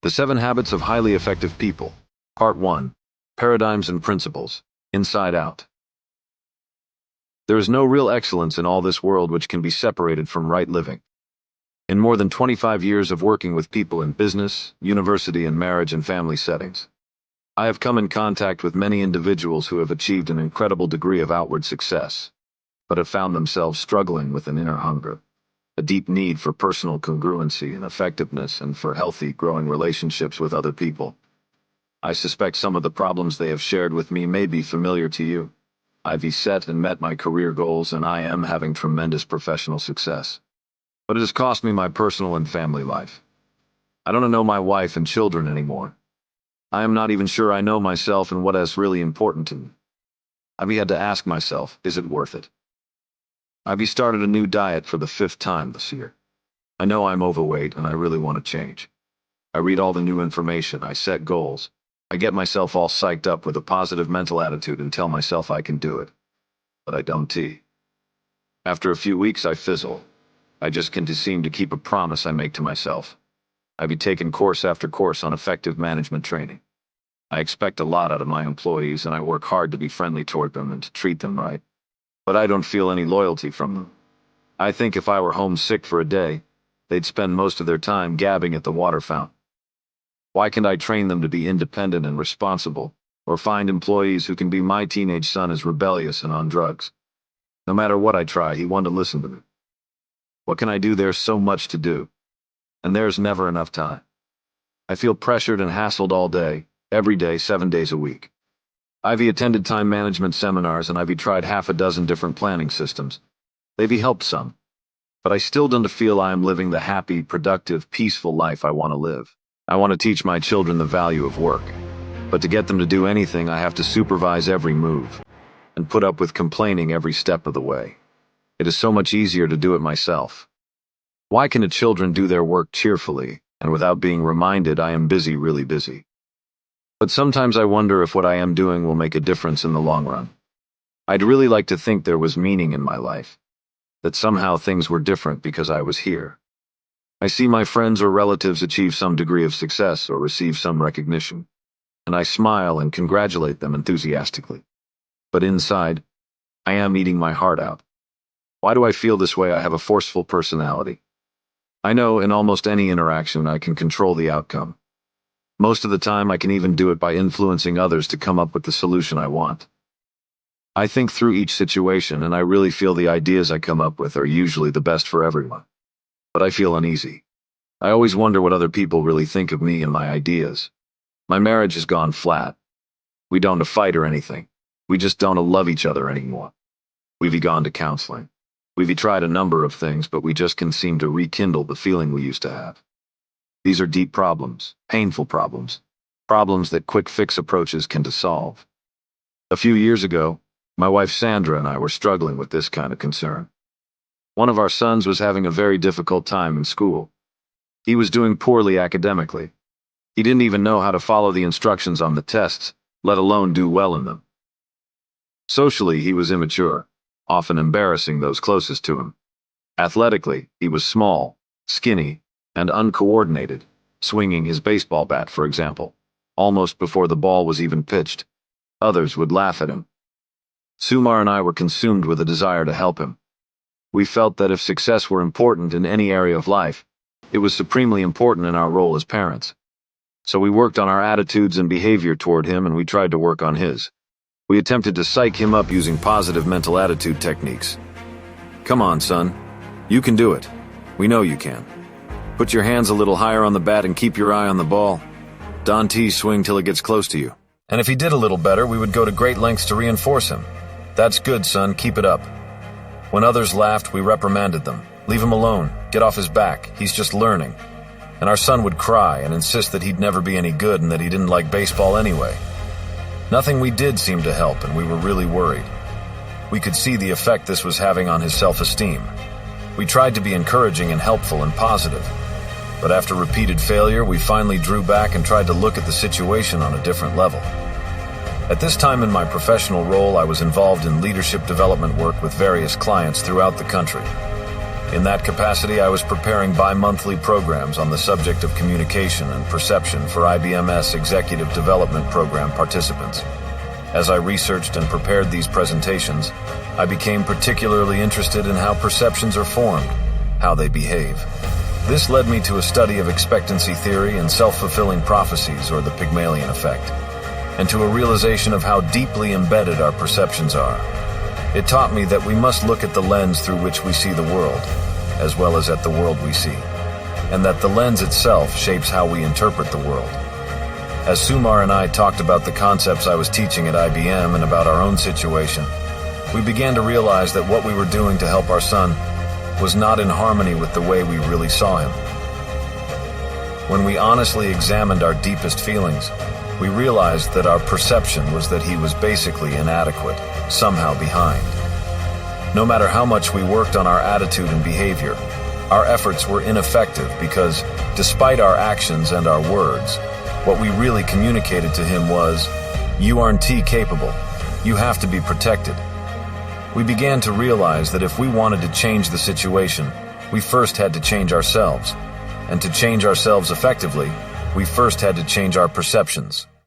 The 7 Habits of Highly Effective People. Part 1. Paradigms and Principles. Inside Out. There is no real excellence in all this world which can be separated from right living. In more than 25 years of working with people in business, university, and marriage and family settings, I have come in contact with many individuals who have achieved an incredible degree of outward success, but have found themselves struggling with an inner hunger, a deep need for personal congruency and effectiveness, and for healthy, growing relationships with other people. I suspect some of the problems they have shared with me may be familiar to you. I've set and met my career goals, and I am having tremendous professional success. But it has cost me my personal and family life. I don't know my wife and children anymore. I am not even sure I know myself and what is really important to me. I've had to ask myself, is it worth it? I've started a new diet for the 5th time this year. I know I'm overweight and I really want to change. I read all the new information, I set goals. I get myself all psyched up with a positive mental attitude and tell myself I can do it. But I don't. After a few weeks I fizzle. I just can't seem to keep a promise I make to myself. I've taken course after course on effective management training. I expect a lot out of my employees and I work hard to be friendly toward them and to treat them right. But I don't feel any loyalty from them. I think if I were homesick for a day, they'd spend most of their time gabbing at the water fountain. Why can't I train them to be independent and responsible, or find employees who can be my teenage son is rebellious and on drugs? No matter what I try, he won't listen to me. What can I do? There's so much to do, and there's never enough time. I feel pressured and hassled all day, every day, 7 days a week. I've attended time management seminars and I've tried half a dozen different planning systems. They've helped some, but I still don't feel I am living the happy, productive, peaceful life I want to live. I want to teach my children the value of work, but to get them to do anything I have to supervise every move and put up with complaining every step of the way. It is so much easier to do it myself. Why can the children do their work cheerfully and without being reminded I am busy, really busy? But sometimes I wonder if what I am doing will make a difference in the long run. I'd really like to think there was meaning in my life, that somehow things were different because I was here. I see my friends or relatives achieve some degree of success or receive some recognition, and I smile and congratulate them enthusiastically. But inside, I am eating my heart out. Why do I feel this way? I have a forceful personality. I know in almost any interaction I can control the outcome. Most of the time I can even do it by influencing others to come up with the solution I want. I think through each situation and I really feel the ideas I come up with are usually the best for everyone. But I feel uneasy. I always wonder what other people really think of me and my ideas. My marriage has gone flat. We don't fight or anything. We just don't love each other anymore. We've gone to counseling. We've tried a number of things, but we just can't seem to rekindle the feeling we used to have. These are deep problems, painful problems, problems that quick fix approaches can solve. A few years ago, my wife Sandra and I were struggling with this kind of concern. One of our sons was having a very difficult time in school. He was doing poorly academically. He didn't even know how to follow the instructions on the tests, let alone do well in them. Socially, he was immature, often embarrassing those closest to him. Athletically, he was small, skinny, and uncoordinated, swinging his baseball bat, for example, almost before the ball was even pitched. Others would laugh at him. Sumar and I were consumed with a desire to help him. We felt that if success were important in any area of life, it was supremely important in our role as parents. So we worked on our attitudes and behavior toward him, and we tried to work on his. We attempted to psych him up using positive mental attitude techniques. Come on, son. You can do it. We know you can. Put your hands a little higher on the bat and keep your eye on the ball. Don't swing till it gets close to you. And if he did a little better, we would go to great lengths to reinforce him. That's good, son. Keep it up. When others laughed, we reprimanded them. Leave him alone. Get off his back. He's just learning. And our son would cry and insist that he'd never be any good and that he didn't like baseball anyway. Nothing we did seemed to help, and we were really worried. We could see the effect this was having on his self-esteem. We tried to be encouraging and helpful and positive. But after repeated failure, we finally drew back and tried to look at the situation on a different level. At this time in my professional role, I was involved in leadership development work with various clients throughout the country. In that capacity, I was preparing bi-monthly programs on the subject of communication and perception for IBM's Executive Development Program participants. As I researched and prepared these presentations, I became particularly interested in how perceptions are formed, how they behave. This led me to a study of expectancy theory and self-fulfilling prophecies, or the Pygmalion effect, and to a realization of how deeply embedded our perceptions are. It taught me that we must look at the lens through which we see the world, as well as at the world we see, and that the lens itself shapes how we interpret the world. As Sumar and I talked about the concepts I was teaching at IBM and about our own situation, we began to realize that what we were doing to help our son was not in harmony with the way we really saw him. When we honestly examined our deepest feelings, we realized that our perception was that he was basically inadequate, somehow behind. No matter how much we worked on our attitude and behavior, our efforts were ineffective because, despite our actions and our words, what we really communicated to him was, "You aren't capable. You have to be protected." We began to realize that if we wanted to change the situation, we first had to change ourselves. And to change ourselves effectively, we first had to change our perceptions.